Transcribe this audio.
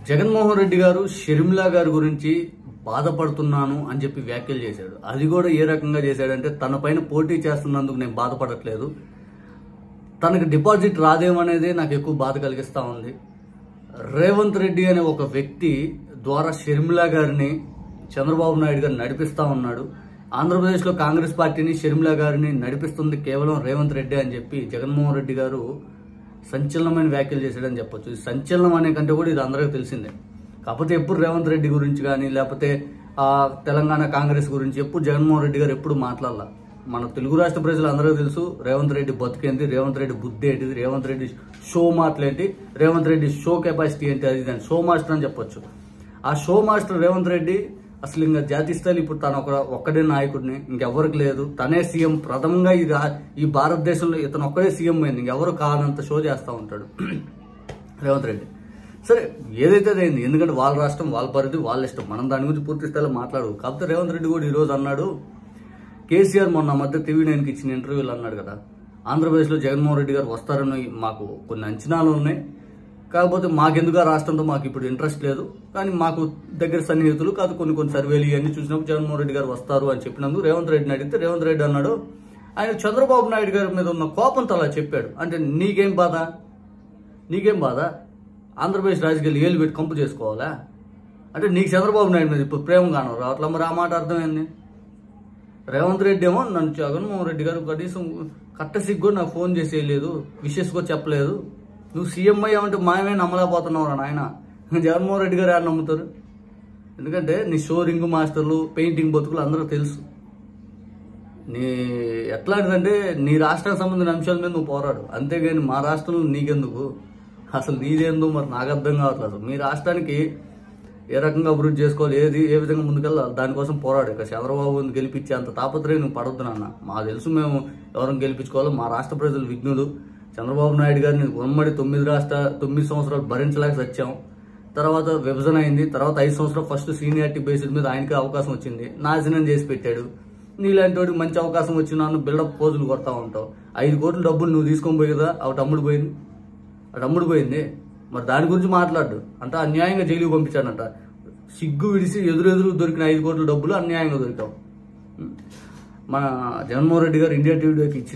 జగన్మోహన్ రెడ్డి గారు షర్మిలా గారి గురించి బాధపడుతున్నాను అని చెప్పి వ్యాఖ్యలు చేశాడు. అది కూడా ఏ రకంగా చేశాడంటే, తన పైన పోటీ చేస్తున్నందుకు నేను బాధపడట్లేదు, తనకు డిపాజిట్ రాదేమనేది నాకు ఎక్కువ బాధ కలిగిస్తా ఉంది. రేవంత్ రెడ్డి అనే ఒక వ్యక్తి ద్వారా షర్మిలా గారిని చంద్రబాబు నాయుడు గారు నడిపిస్తా ఉన్నాడు. ఆంధ్రప్రదేశ్లో కాంగ్రెస్ పార్టీని షర్మిలా గారిని నడిపిస్తుంది కేవలం రేవంత్ రెడ్డి అని చెప్పి జగన్మోహన్ రెడ్డి గారు సంచలనమైన వ్యాఖ్యలు చేశాడని చెప్పొచ్చు. ఈ సంచలనం అనే కంటే కూడా ఇది అందరికీ తెలిసిందే. కాకపోతే ఎప్పుడు రేవంత్ రెడ్డి గురించి కానీ లేకపోతే తెలంగాణ కాంగ్రెస్ గురించి ఎప్పుడు జగన్మోహన్ రెడ్డి గారు ఎప్పుడు మాట్లాడాల. మన తెలుగు రాష్ట్ర ప్రజలు అందరికీ తెలుసు రేవంత్ రెడ్డి బతుకేంటి, రేవంత్ రెడ్డి బుద్ధి ఏంటిది, రేవంత్ రెడ్డి షో మాటలేంటి, రేవంత్ రెడ్డి షో కెపాసిటీ ఏంటి, అది దాని షో మాస్టర్ అని చెప్పొచ్చు. ఆ షో మాస్టర్ రేవంత్ రెడ్డి అసలు ఇంకా జాతీయ స్థాయిలో ఇప్పుడు తను ఒక్కడే నాయకుడిని, ఇంకెవరికి లేదు, తనే సీఎం. ప్రథమంగా ఈ భారతదేశంలో ఇతను ఒక్కడే సీఎం అయింది, ఇంకెవరు కానంత షో చేస్తూ ఉంటాడు రేవంత్ రెడ్డి. సరే, ఏదైతే అయింది, ఎందుకంటే వాళ్ళ రాష్ట్రం, వాళ్ళ పరిధి, వాళ్ళ ఇష్టం. మనం దాని గురించి పూర్తి స్థాయిలో మాట్లాడు. కాకపోతే రేవంత్ రెడ్డి కూడా ఈరోజు అన్నాడు, కేసీఆర్ మొన్న మధ్య TV9కి ఇచ్చిన ఇంటర్వ్యూలు అన్నాడు కదా, ఆంధ్రప్రదేశ్లో జగన్మోహన్ రెడ్డి గారు వస్తారని మాకు కొన్ని అంచనాలు ఉన్నాయి, కాకపోతే మాకెందుకు ఆ రాష్ట్రంతో మాకు ఇప్పుడు ఇంట్రెస్ట్ లేదు, కానీ మాకు దగ్గర సన్నిహితులు కాదు కొన్ని సర్వేలు ఇవన్నీ చూసినప్పుడు జగన్మోహన్ రెడ్డి గారు వస్తారు అని చెప్పినందుకు రేవంత్ రెడ్డిని అడిగితే రేవంత్ రెడ్డి అన్నాడు, ఆయన చంద్రబాబు నాయుడు గారి మీద ఉన్న కోపంతో అలా చెప్పాడు. అంటే నీకేం బాధ, ఆంధ్రప్రదేశ్ రాజకీయాలు ఏళ్ళు పెట్టి కంపు చేసుకోవాలా అంటే నీకు చంద్రబాబు నాయుడు మీద ఇప్పుడు ప్రేమ కానరు అట్లా. మరి ఆ మాట అర్థమైంది. రేవంత్ రెడ్డి ఏమో నన్ను జగన్మోహన్ రెడ్డి గారు కనీసం కట్టసిగ్గు నాకు ఫోన్ చేసేయలేదు, విషెస్ కూడా చెప్పలేదు, నువ్వు సీఎం అయ్యావంటే మాయమే నమ్మలేకపోతున్నావు రా నాయన. జగన్మోహన్ రెడ్డి గారు ఎవరు నమ్ముతారు? ఎందుకంటే నీ షో రింగ్ మాస్టర్లు, పెయింటింగ్ బతుకులు అందరూ తెలుసు. నీ ఎట్లాంటిదంటే నీ రాష్ట్రానికి సంబంధించిన అంశాల మీద నువ్వు పోరాడు, అంతేగాని మా రాష్ట్రంలో నీకెందుకు, అసలు నీదేందో మరి నాకు అర్థం కావట్లేదు. మీ రాష్ట్రానికి ఏ రకంగా అభివృద్ధి చేసుకోవాలి, ఏ విధంగా ముందుకెళ్ళాలి, దానికోసం పోరాడు. ఇక చంద్రబాబుని గెలిపించే అంత తాపత్రయం నువ్వు పడొద్దు నాన్న. మాకు తెలుసు మేము ఎవరిని గెలిపించుకోవాలో, మా రాష్ట్ర ప్రజలు విఘ్నులు. చంద్రబాబు నాయుడు గారిని ఉమ్మడి 9 సంవత్సరాలు భరించలేక సచ్చాం. తర్వాత విభజన అయింది, తర్వాత 5 సంవత్సరాలు ఫస్ట్ సీనియారిటీ బేసిస్ మీద ఆయనకి అవకాశం వచ్చింది, నాశనం చేసి పెట్టాడు. నీలాంటి వాడికి మంచి అవకాశం వచ్చినా నువ్వు బిల్డప్ పోజులు కొడతా ఉంటావు. 5 కోట్ల డబ్బులు నువ్వు తీసుకొని పోయి కదా, అటు అమ్ముడు పోయింది. మరి దాని గురించి మాట్లాడు. అంటే అన్యాయంగా జైలుకి పంపించాడంట. సిగ్గు విడిసి ఎదురు దొరికిన 5 కోట్ల డబ్బులు అన్యాయంగా దొరికావు. మన జగన్మోహన్ రెడ్డి గారు ఇండియా టీవీకి ఇచ్చిన